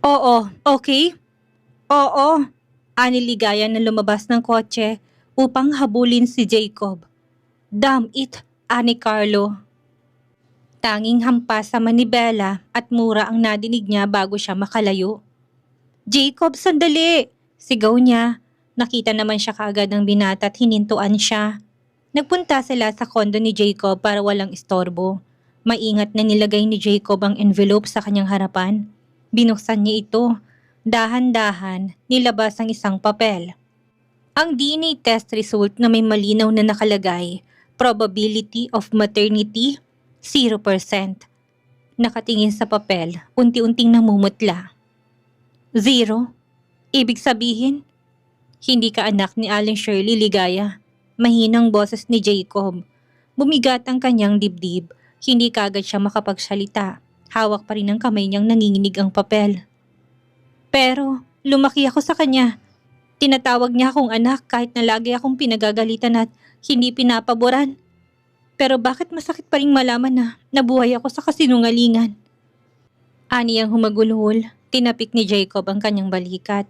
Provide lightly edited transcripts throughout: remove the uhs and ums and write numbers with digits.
Oo, okay? Oo. Ani Ligaya na lumabas ng kotse upang habulin si Jacob. Damn it, ani Carlo. Tanging hampas sa manibela at mura ang nadinig niya bago siya makalayo. Jacob, sandali! Sigaw niya. Nakita naman siya kaagad ng binata at hinintuan siya. Nagpunta sila sa kondo ni Jacob para walang istorbo. Maingat na nilagay ni Jacob ang envelope sa kanyang harapan. Binuksan niya ito. Dahan-dahan, nilabas ang isang papel. Ang DNA test result na may malinaw na nakalagay, probability of maternity, 0%. Nakatingin sa papel, unti-unting namumutla. 0? Ibig sabihin, hindi ka anak ni Aling Shirley Ligaya. Mahinang boses ni Jacob. Bumigat ang kanyang dibdib. Hindi kaagad siya makapagsalita. Hawak pa rin ng kamay niyang nanginginig ang papel. Pero, lumaki ako sa kanya. Tinatawag niya akong anak kahit na lagi akong pinagagalitan at hindi pinapaboran. Pero bakit masakit pa rin malaman na nabuhay ako sa kasinungalingan? Ani ang humagulhol, tinapik ni Jacob ang kanyang balikat.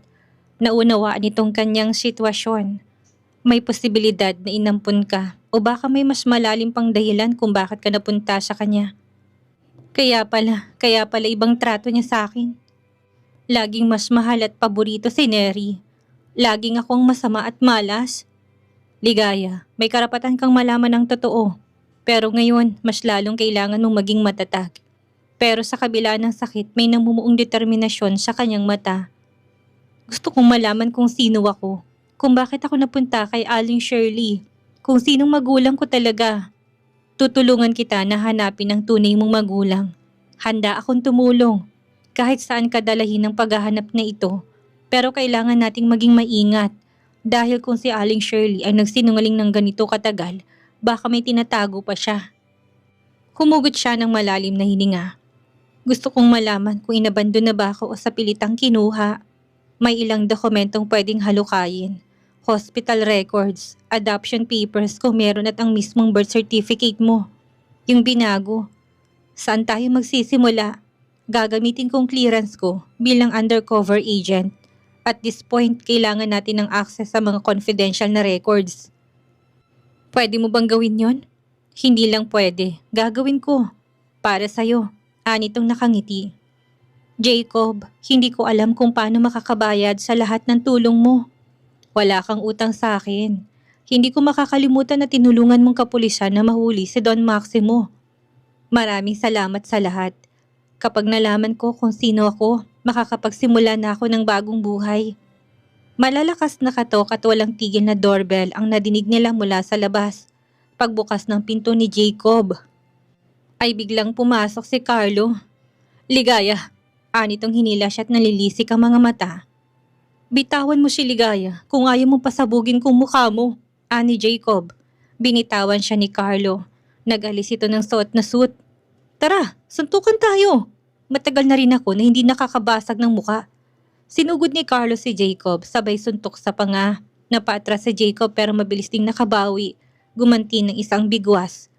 Naunawaan itong kanyang sitwasyon. May posibilidad na inampun ka o baka may mas malalim pang dahilan kung bakit ka napunta sa kanya. Kaya pala ibang trato niya sa akin. Laging mas mahal at paborito si Neri. Laging akong masama at malas. Ligaya, may karapatan kang malaman ang totoo. Pero ngayon, mas lalong kailangan mong maging matatag. Pero sa kabila ng sakit, may namumuong determinasyon sa kanyang mata. Gusto kong malaman kung sino ako. Kung bakit ako napunta kay Aling Shirley. Kung sinong magulang ko talaga. Tutulungan kita na hanapin ang tunay mong magulang. Handa akong tumulong. Kahit saan ka dalahin ng paghahanap na ito. Pero kailangan nating maging maingat. Dahil kung si Aling Shirley ay nagsinungaling ng ganito katagal, baka may tinatago pa siya. Humugot siya ng malalim na hininga. Gusto kong malaman kung inabandon na ba ako o sa pilitang kinuha. May ilang dokumentong pwedeng halukayin. Hospital records, adoption papers kung meron at ang mismong birth certificate mo. Yung binago. Saan tayo magsisimula? Gagamitin kong clearance ko bilang undercover agent. At this point, kailangan natin ng access sa mga confidential na records. Pwede mo bang gawin yon? Hindi lang pwede. Gagawin ko. Para sa'yo. Anitong nakangiti. Jacob, hindi ko alam kung paano makakabayad sa lahat ng tulong mo. Wala kang utang sa akin. Hindi ko makakalimutan na tinulungan mong kapulisan na mahuli si Don Maximo. Maraming salamat sa lahat. Kapag nalaman ko kung sino ako, makakapagsimula na ako ng bagong buhay. Malalakas na katok at walang tigil na doorbell ang nadinig nila mula sa labas. Pagbukas ng pinto ni Jacob, ay biglang pumasok si Carlo. Ligaya, anitong hinila siya at nalilisik ang mga mata. Bitawan mo si Ligaya kung ayaw mong pasabugin kung mukha mo, ani Jacob. Binitawan siya ni Carlo. Nag-alis ito ng suot na suit. Tara, suntukan tayo. Matagal na rin ako na hindi nakakabasag ng muka. Sinugod ni Carlo si Jacob, sabay suntok sa panga. Napaatras si Jacob pero mabilis ding nakabawi. Gumanti ng isang bigwas.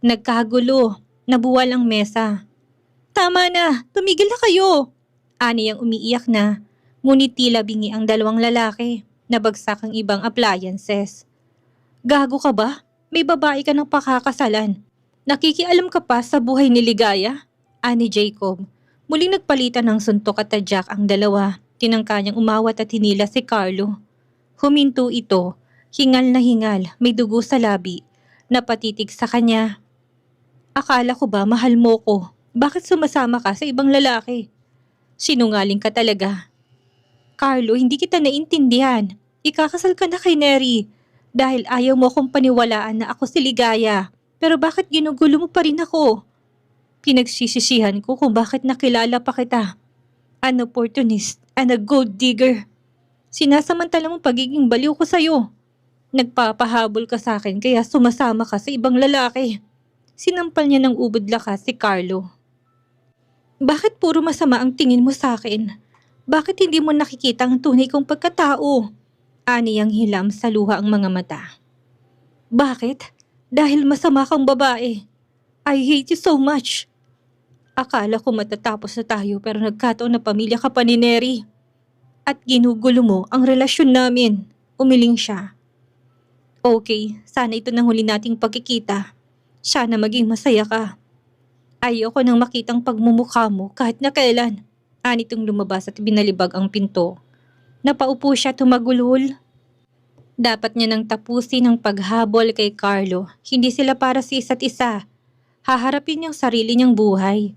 Nagkagulo. Nabuwal ang mesa. Tama na! Tumigil na kayo! Ani ang umiiyak na. Ngunit tila bingi ang dalawang lalaki. Nabagsak ang ibang appliances. Gago ka ba? May babae ka ng pakakasalan. Nakikialam ka pa sa buhay ni Ligaya? Ani Jacob. Muling nagpalitan ng suntok at tadyak ang dalawa. Tinangka niyang umawat at hinila si Carlo. Huminto ito. Hingal na hingal. May dugo sa labi. Napatitig sa kanya. Akala ko ba mahal mo ko? Bakit sumasama ka sa ibang lalaki? Sinungaling ka talaga. Carlo, hindi kita naintindihan. Ikakasal ka na kay Neri. Dahil ayaw mo akong paniwalaan na ako si Ligaya. Pero bakit ginugulo mo pa rin ako? Pinagsisisihan ko kung bakit nakilala pa kita. An opportunist and a gold digger. Sinasamantala mo pagiging baliw ko sa'yo. Nagpapahabol ka sa akin kaya sumasama ka sa ibang lalaki. Sinampal niya ng ubod lakas si Carlo. Bakit puro masama ang tingin mo sa akin? Bakit hindi mo nakikita ang tunay kong pagkatao? Ani ang hilam sa luha ang mga mata. Bakit? Dahil masama kang babae. I hate you so much. Akala ko matatapos na tayo pero nagkataon na pamilya ka pa ni Neri. At ginugulo mo ang relasyon namin. Umiling siya. Okay, sana ito nang huli nating pagkikita. Sana maging masaya ka. Ayoko nang makitang pagmumukha mo kahit na kailan. Anitong lumabas at binalibag ang pinto. Napaupo siya tumagulhol. Dapat niya nang tapusin ang paghabol kay Carlo. Hindi sila para sa isa't isa. Haharapin niyang sarili niyang buhay.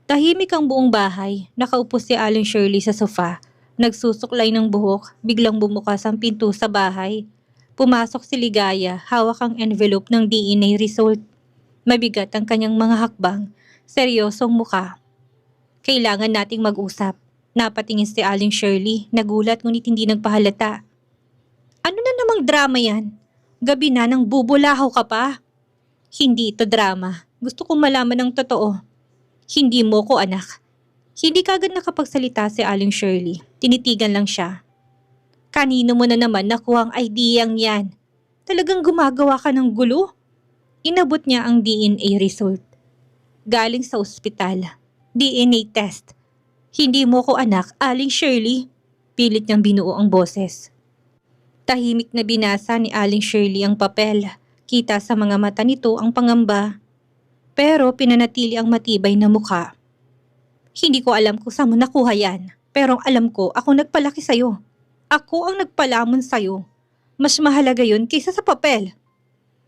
Tahimik ang buong bahay. Nakaupo si Aling Shirley sa sofa. Nagsusuklay ng buhok. Biglang bumukas ang pinto sa bahay. Pumasok si Ligaya. Hawak ang envelope ng DNA result. Mabigat ang kanyang mga hakbang. Seryosong muka. Kailangan nating mag-usap. Napatingin si Aling Shirley. Nagulat ngunit hindi nagpahalata. Ano na namang drama yan? Gabi na nang bubulahaw ka pa? Hindi ito drama. Gusto kong malaman ng totoo. Hindi mo ko anak. Hindi kagad nakapagsalita si Aling Shirley. Tinitigan lang siya. Kanino mo na naman nakuha ang ideyang yan? Talagang gumagawa ka ng gulo? Inabot niya ang DNA result. Galing sa ospital. DNA test. Hindi mo ko anak, Aling Shirley. Pilit niyang binuo ang boses. Tahimik na binasa ni Aling Shirley ang papel. Kita sa mga mata nito ang pangamba. Pero pinanatili ang matibay na mukha. Hindi ko alam kung saan mo nakuha yan. Pero ang alam ko, ako nagpalaki sa'yo. Ako ang nagpalamon sa'yo. Mas mahalaga yun kaysa sa papel.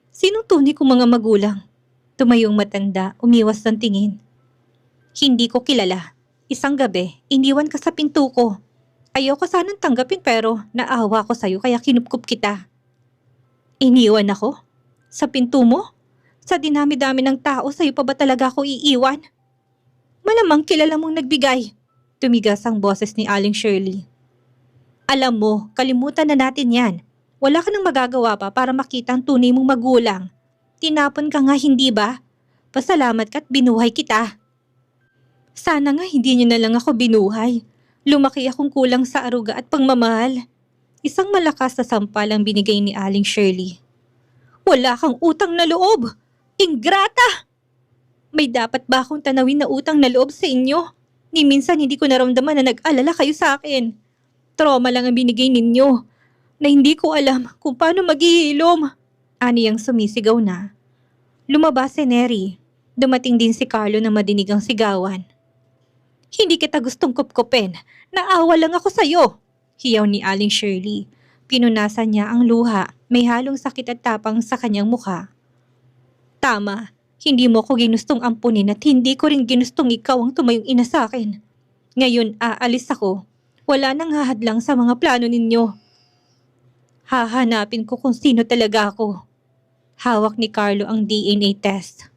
Sinong tunay kong mga magulang? Tumayong matanda, umiwas ng tingin. Hindi ko kilala. Isang gabi, iniwan ka sa pinto ko. Ayoko sanang tanggapin pero naawa ko sa'yo kaya kinupkup kita. Iniwan ako? Sa pinto mo? Sa dinami-dami ng tao, sa'yo pa ba talaga ako iiwan? Malamang kilala mong nagbigay. Tumigas ang boses ni Aling Shirley. Alam mo, kalimutan na natin yan. Wala ka nang magagawa pa para makita ang tunay mong magulang. Tinapon ka nga hindi ba? Pasalamat ka't binuhay kita. Sana nga hindi niyo na lang ako binuhay. Lumaki akong kulang sa aruga at pagmamahal. Isang malakas na sampal ang binigay ni Aling Shirley. Wala kang utang na loob! Ingrata! May dapat ba akong tanawin na utang na loob sa inyo? Ni minsan hindi ko naramdaman na nag-alala kayo sa akin. Trauma lang ang binigay ninyo na hindi ko alam kung paano maghihilom. Aniyang sumisigaw na. Lumabas si Neri. Dumating din si Carlo na madinig ang sigawan. Hindi kita gustong kupkupin. Naawa lang ako sa'yo. Hiyaw ni Aling Shirley. Pinunasan niya ang luha. May halong sakit at tapang sa kanyang mukha. Tama. Hindi mo ko ginustong ampunin at hindi ko rin ginustong ikaw ang tumayong ina sa akin. Ngayon aalis ako. Wala nang hahadlang sa mga plano ninyo. Hahanapin ko kung sino talaga ako. Hawak ni Carlo ang DNA test.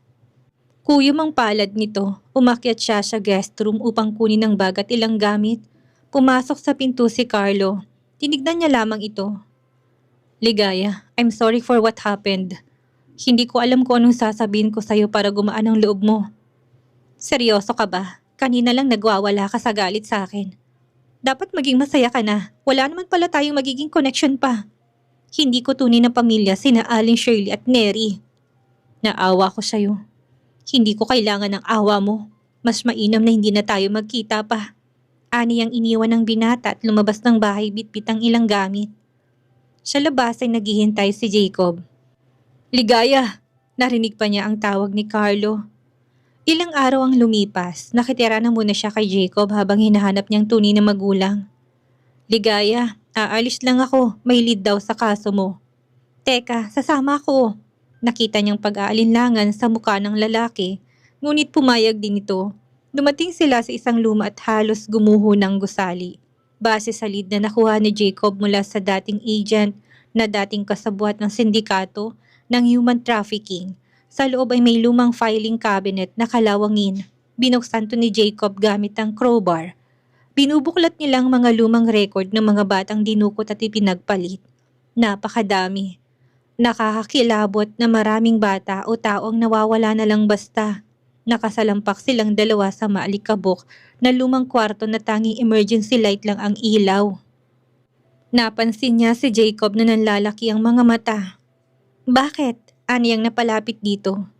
Kuyom ang palad nito. Umakyat siya sa guest room upang kunin ang bag at ilang gamit. Pumasok sa pinto si Carlo. Tinignan niya lamang ito. Ligaya, I'm sorry for what happened. Hindi ko alam kung anong sasabihin ko sa'yo para gumaan ang loob mo. Seryoso ka ba? Kanina lang nagwawala ka sa galit sa akin. Dapat maging masaya ka na. Wala naman pala tayong magiging connection pa. Hindi ko tunay na pamilya sina Aling Shirley at Neri. Naawa ko sa'yo. Hindi ko kailangan ng awa mo. Mas mainam na hindi na tayo magkita pa. Ani ang iniwan ng binata at lumabas ng bahay bitbit ang ilang gamit. Sa labas ay naghihintay si Jacob. Ligaya! Narinig pa niya ang tawag ni Carlo. Ilang araw ang lumipas, nakitira na muna siya kay Jacob habang hinahanap niyang tunay na magulang. Ligaya, aalis lang ako, may lead daw sa kaso mo. Teka, sasama ako. Nakita niyang pag-aalinlangan sa mukha ng lalaki, ngunit pumayag din ito. Dumating sila sa isang luma at halos gumuho ng gusali. Base sa lead na nakuha ni Jacob mula sa dating agent na dating kasabwat ng sindikato ng human trafficking. Sa loob ay may lumang filing cabinet na kalawangin. Binuksan to ni Jacob gamit ang crowbar. Binubuklat nilang mga lumang record ng mga batang dinukot at ipinagpalit. Napakadami. Nakakakilabot na maraming bata o taong nawawala na lang basta. Nakasalampak silang dalawa sa maalikabok na lumang kwarto na tanging emergency light lang ang ilaw. Napansin niya si Jacob na nanlalaki ang mga mata. Bakit? Aniyang napalapit dito.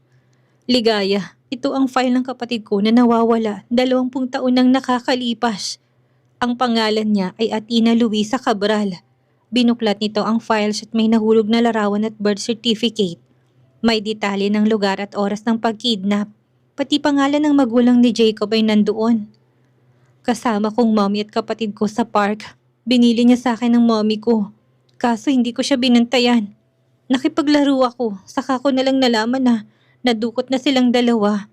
Ligaya, Ito ang file ng kapatid ko na nawawala 20 taon nang nakakalipas. Ang pangalan niya ay Athena Luisa Cabral. Binuklat nito ang files at may nahulog na larawan at birth certificate. May detalye ng lugar at oras ng pagkidnap. Pati pangalan ng magulang ni Jacob ay nandoon. Kasama kong mommy at kapatid ko sa park. Binili niya sa akin ng mommy ko. Kaso hindi ko siya binantayan. Nakipaglaro ako, saka ko nalang nalaman na nadukot na silang dalawa.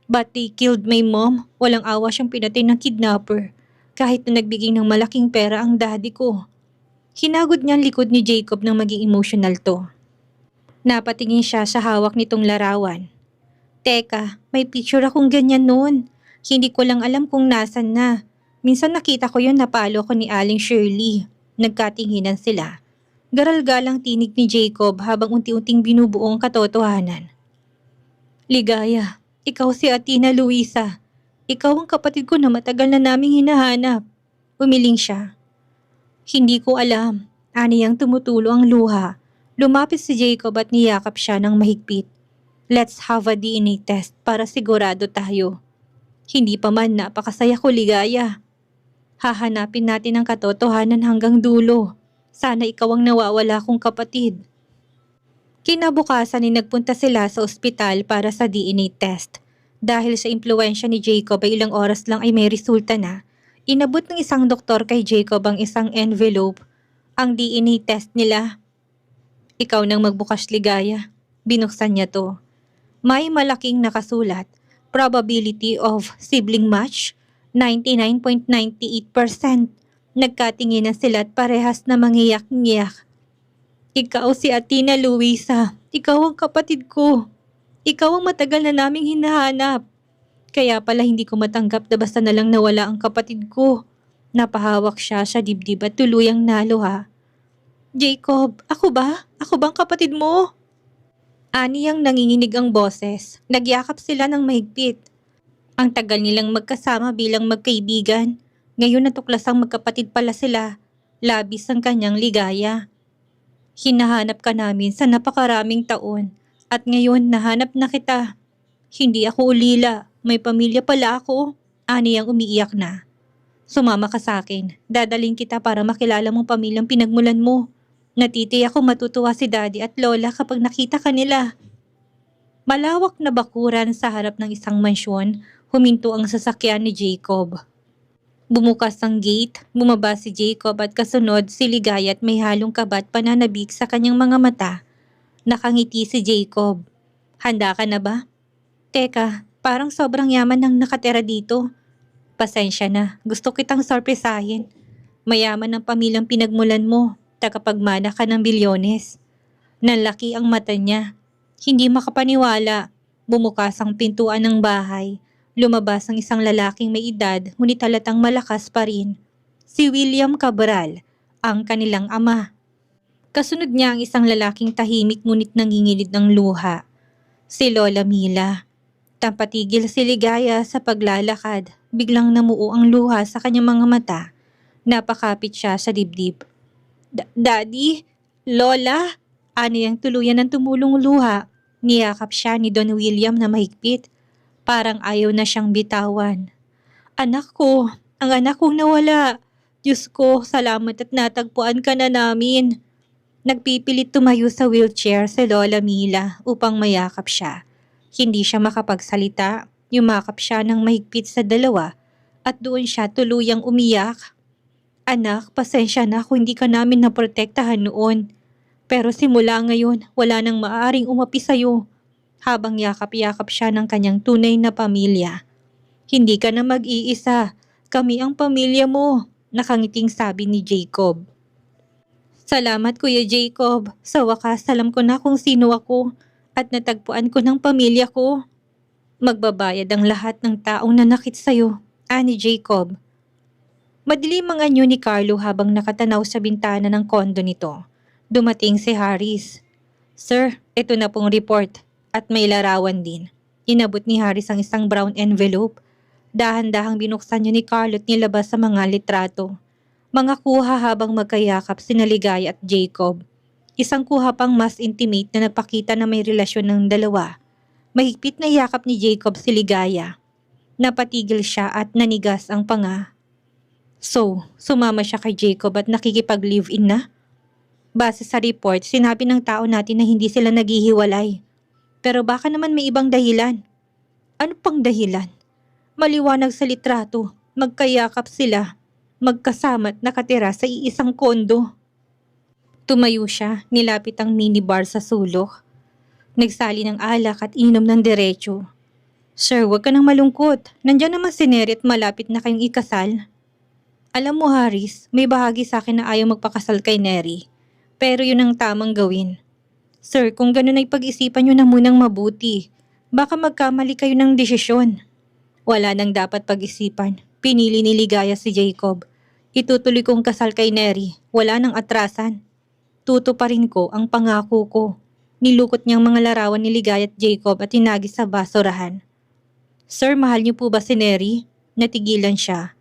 But they killed my mom. Walang awa siyang pinatay ng kidnapper. Kahit na nagbigay ng malaking pera ang daddy ko. Hinagod niya ang likod ni Jacob nang maging emotional to. Napatingin siya sa hawak nitong larawan. Teka, may picture akong ganyan noon. Hindi ko lang alam kung nasan na. Minsan nakita ko yun, napalo ko ni Aling Shirley. Nagkatinginan sila. Garal-galang tinig ni Jacob habang unti-unting binubuo ang katotohanan. Ligaya, ikaw si Athena Luisa. Ikaw ang kapatid ko na matagal na naming hinahanap. Umiling siya. Hindi ko alam. Aniyang tumutulo ang luha. Lumapit si Jacob at niyakap siya ng mahigpit. Let's have a DNA test para sigurado tayo. Hindi pa man, napakasaya ko, Ligaya. Hahanapin natin ang katotohanan hanggang dulo. Sana ikaw ang nawawala kong kapatid. Kinabukasan ay nagpunta sila sa ospital para sa DNA test. Dahil sa impluwensya ni Jacob ay ilang oras lang ay may resulta na. Inabot ng isang doktor kay Jacob ang isang envelope. Ang DNA test nila. Ikaw nang magbukas, Ligaya. Binuksan niya to. May malaking nakasulat. Probability of sibling match, 99.98%. Nagkatinginan sila at parehas na mangiyak-ngiyak. Ikaw si Athena Luisa. Ikaw ang kapatid ko. Ikaw ang matagal na naming hinahanap. Kaya pala hindi ko matanggap na basta na lang nawala ang kapatid ko. Napahawak siya sa dibdib at tuluyang naluha. Jacob, ako ba? Ako bang kapatid mo? Aniyang nanginginig ang boses. Nagyakap sila ng mahigpit. Ang tagal nilang magkasama bilang magkaibigan. Ngayon natuklasang magkapatid pala sila. Labis ang kanyang ligaya. Hinahanap ka namin sa napakaraming taon. At ngayon nahanap na kita. Hindi ako ulila. May pamilya pala ako. Aniyang umiiyak na. Sumama ka sa akin. Dadaling kita para makilala mong pamilyang pinagmulan mo. Natitiyak ako matutuwa si Daddy at Lola kapag nakita ka nila. Malawak na bakuran sa harap ng isang mansyon, huminto ang sasakyan ni Jacob. Bumukas ang gate, bumaba si Jacob at kasunod si Ligaya at may halong kaba at pananabik sa kanyang mga mata. Nakangiti si Jacob. Handa ka na ba? Teka, parang sobrang yaman ng nakatira dito. Pasensya na, gusto kitang sorpresahin. Mayaman ang pamilyang pinagmulan mo, tagapagmana ka ng bilyones. Nanlaki ang mata niya. Hindi makapaniwala. Bumukas ang pintuan ng bahay. Lumabas ang isang lalaking may edad ngunit halatang malakas pa rin. Si William Cabral, ang kanilang ama. Kasunod niya ang isang lalaking tahimik ngunit nangingilid ng luha. Si Lola Mila. Tampatigil si Ligaya sa paglalakad. Biglang namuo ang luha sa kanyang mga mata. Napakapit siya sa dibdib. Daddy? Lola? Aniyang tuluyan ng tumulong luha. Niyakap siya ni Don William na mahigpit. Parang ayaw na siyang bitawan. Anak ko, ang anak kong nawala. Diyos ko, salamat at natagpuan ka na namin. Nagpipilit tumayo sa wheelchair si Lola Mila upang mayakap siya. Hindi siya makapagsalita, yumakap siya ng mahigpit sa dalawa at doon siya tuluyang umiyak. Anak, pasensya na kung hindi ka namin naprotektahan noon. Pero simula ngayon, wala nang maaaring umapi sa'yo. Habang yakap-yakap siya ng kanyang tunay na pamilya. Hindi ka na mag-iisa. Kami ang pamilya mo, nakangiting sabi ni Jacob. Salamat Kuya Jacob. Sa wakas alam ko na kung sino ako at natagpuan ko ng pamilya ko. Magbabayad ang lahat ng taong nanakit sa'yo, ani Jacob. Madilim ang anyo ni Carlo habang nakatanaw sa bintana ng kondo nito. Dumating si Harris. Sir, ito na pong report. At may larawan din. Inabot ni Harris ang isang brown envelope. Dahan-dahang binuksan niya ni Carlo at nilabas sa mga litrato. Mga kuha habang magkayakap sina Ligaya at Jacob. Isang kuha pang mas intimate na nagpakita na may relasyon ng dalawa. Mahigpit na yakap ni Jacob si Ligaya. Napatigil siya at nanigas ang panga. So, sumama siya kay Jacob at nakikipag-live-in na? Base sa report, sinabi ng tao natin na hindi sila naghihiwalay. Pero baka naman may ibang dahilan. Ano pang dahilan? Maliwanag sa litrato, magkayakap sila, magkasama at nakatira sa iisang kondo. Tumayo siya, nilapit ang minibar sa sulok. Nagsali ng alak at inom ng diretso. Sir, huwag ka nang malungkot. Nandiyan naman si Neri at malapit na kayong ikasal. Alam mo Haris, may bahagi sa akin na ayaw magpakasal kay Neri. Pero yun ang tamang gawin. Sir, kung ganun ay pag-isipan nyo na munang mabuti. Baka magkamali kayo ng desisyon. Wala nang dapat pag-isipan. Pinili ni Ligaya si Jacob. Itutuloy kong kasal kay Neri. Wala nang atrasan. Tutuparin ko ang pangako ko. Nilukot niyang mga larawan ni Ligaya at Jacob at tinagi sa basurahan. Sir, mahal niyo po ba si Neri? Natigilan siya.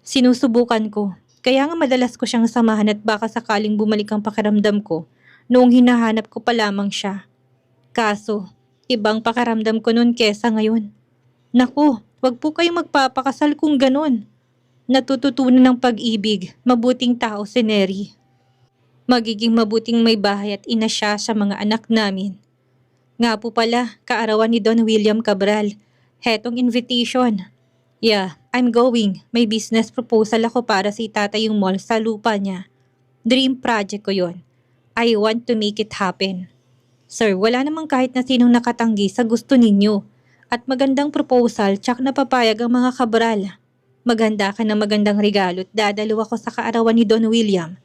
Sinusubukan ko. Kaya nga madalas ko siyang samahan at baka sakaling bumalik ang pakiramdam ko noong hinahanap ko pa lamang siya. Kaso, ibang pakiramdam ko noon kesa ngayon. Naku, wag po kayong magpapakasal kung ganun. Natututunan ng pag-ibig, mabuting tao si Neri. Magiging mabuting may bahay at ina siya sa mga anak namin. Nga po pala, kaarawan ni Don William Cabral. Hetong invitation. Yeah, I'm going. May business proposal ako para sa itatayong mall sa lupa niya. Dream project ko yon. I want to make it happen. Sir, wala namang kahit na sinong nakatanggi sa gusto ninyo. At magandang proposal, tsak na papayag ang mga Cabral. Maganda ka ng magandang regalo at dadalo ako sa kaarawan ni Don William.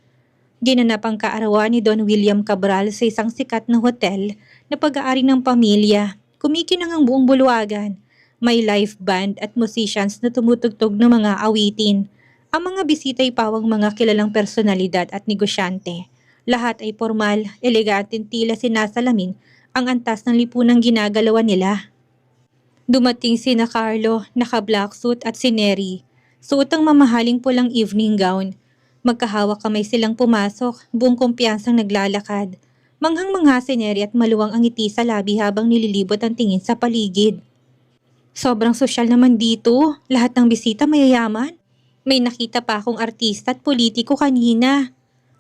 Ginanap ang kaarawan ni Don William Cabral sa isang sikat na hotel na pag-aari ng pamilya. Kumikinang ang buong bulwagan. May live band at musicians na tumutugtog ng mga awitin. Ang mga bisita ay pawang mga kilalang personalidad at negosyante. Lahat ay formal, elegante tila sinasalamin ang antas ng lipunang ginagalawan nila. Dumating sina Carlo, naka-black suit at si Neri. Suot ang mamahaling pulang evening gown. Magkahawak kamay silang pumasok, buong kumpiyansang naglalakad. Manghang-mangha si Neri at maluwang ang ngiti sa labi habang nililibot ang tingin sa paligid. Sobrang sosyal naman dito, lahat ng bisita mayayaman. May nakita pa akong artista at politiko kanina.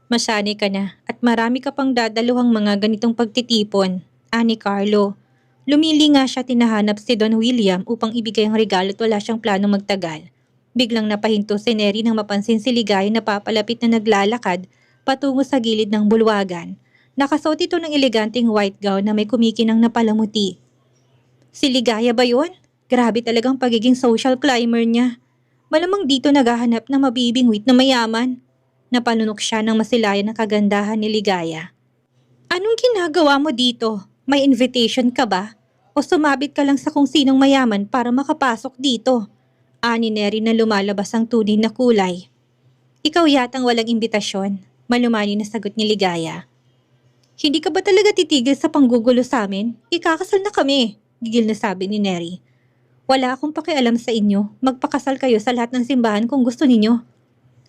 Masanay ka na at marami ka pang dadaluhang mga ganitong pagtitipon, ani Carlo. Lumili nga siya tinahanap si Don William upang ibigay ang regalo at wala siyang planong magtagal. Biglang napahinto si Neri nang mapansin si Ligaya na papalapit na naglalakad patungo sa gilid ng bulwagan. Nakasuot ito ng eleganteng white gown na may kumikinang na palamuti. Si Ligaya ba yun? Grabe talagang pagiging social climber niya. Malamang dito naghahanap ng mabibingwit na mayaman. Napalunok siya ng masilayan ng kagandahan ni Ligaya. Anong ginagawa mo dito? May invitation ka ba? O sumabit ka lang sa kung sinong mayaman para makapasok dito? Ani Neri na lumalabas ang tunay na kulay. Ikaw yatang walang imbitasyon, malumani na sagot ni Ligaya. Hindi ka ba talaga titigil sa panggugulo sa amin? Ikakasal na kami, gigil na sabi ni Neri. Wala akong pakialam sa inyo, magpakasal kayo sa lahat ng simbahan kung gusto ninyo.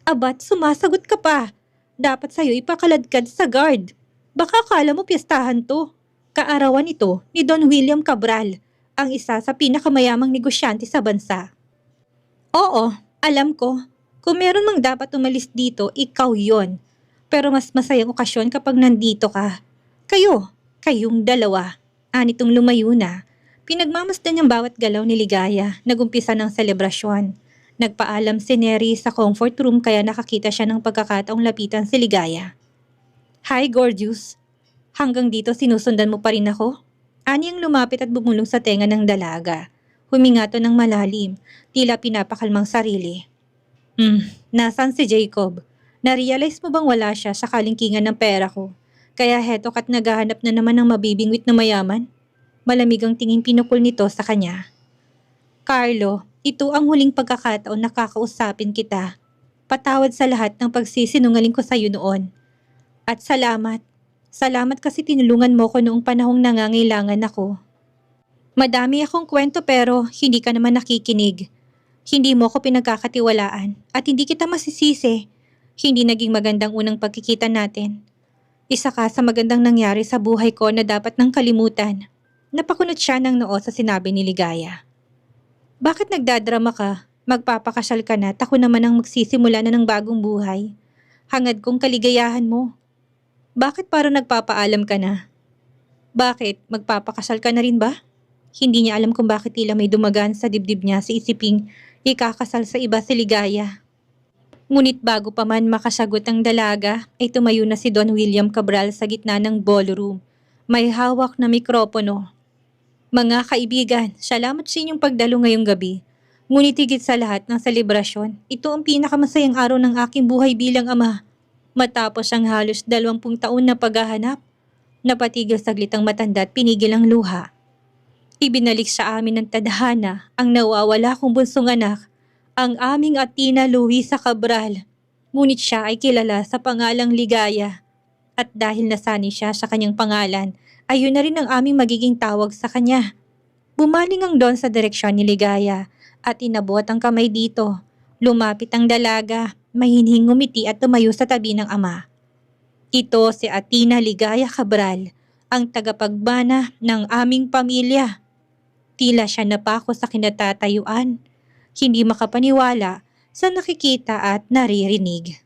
Abat, sumasagot ka pa. Dapat sa'yo ipakaladkad sa guard. Baka akala mo piyestahan to. Kaarawan ito ni Don William Cabral, ang isa sa pinakamayamang negosyante sa bansa. Oo, alam ko. Kung meron mang dapat umalis dito, ikaw yon. Pero mas masayang okasyon kapag nandito ka. Kayong dalawa. Anitong lumayo na. Pinagmamasdan niyang bawat galaw ni Ligaya. Nagumpisa ng selebrasyon. Nagpaalam si Neri sa comfort room kaya nakakita siya ng pagkakataong lapitan si Ligaya. Hi, gorgeous. Hanggang dito sinusundan mo pa rin ako? Ani ang lumapit at bumulong sa tenga ng dalaga. Huminga to ng malalim, tila pinapakalmang sarili. Nasaan si Jacob? Narealize mo bang wala siya sa kalingkingan ng pera ko? Kaya heto ka't naghahanap na naman ng mabibingwit na mayaman? Malamig ang tingin pinukol nito sa kanya. Carlo, ito ang huling pagkakataon na kakausapin kita. Patawad sa lahat ng pagsisinungaling ko sa iyo noon. At salamat. Salamat kasi tinulungan mo ko noong panahong nangangailangan ako. Madami akong kwento pero hindi ka naman nakikinig. Hindi mo ko pinagkakatiwalaan at hindi kita masisisi. Hindi naging magandang unang pagkikita natin. Isa ka sa magandang nangyari sa buhay ko na dapat nang kalimutan. Napakunot siya ng noo sa sinabi ni Ligaya. Bakit nagdadrama ka? Magpapakasal ka na at ako naman ang magsisimula na ng bagong buhay. Hangad kong kaligayahan mo. Bakit parang nagpapaalam ka na? Bakit? Magpapakasal ka na rin ba? Hindi niya alam kung bakit tila may dumagan sa dibdib niya sa isiping ikakasal sa iba si Ligaya. Ngunit bago pa man makasagot ang dalaga, ay tumayo na si Don William Cabral sa gitna ng ballroom. May hawak na mikropono. Mga kaibigan, salamat sa inyong pagdalo ngayong gabi. Ngunit higit sa lahat ng selebrasyon, ito ang pinakamasayang araw ng aking buhay bilang ama. Matapos ang halos 20 taon na paghahanap, napatigil saglit ang matanda at pinigil ang luha. Ibinalik sa amin ng tadhana ang nawawala kong bunsong anak, ang aming Atina Luisa Cabral. Ngunit siya ay kilala sa pangalang Ligaya. At dahil nasanay siya sa kanyang pangalan, ayun na rin ang aming magiging tawag sa kanya. Bumaling ang Don sa direksyon ni Ligaya at inabot ang kamay dito. Lumapit ang dalaga, mahinhing ngumiti at tumayo sa tabi ng ama. Ito si Atina Ligaya Cabral, ang tagapagbana ng aming pamilya. Tila siya napako sa kinatatayuan, hindi makapaniwala sa nakikita at naririnig.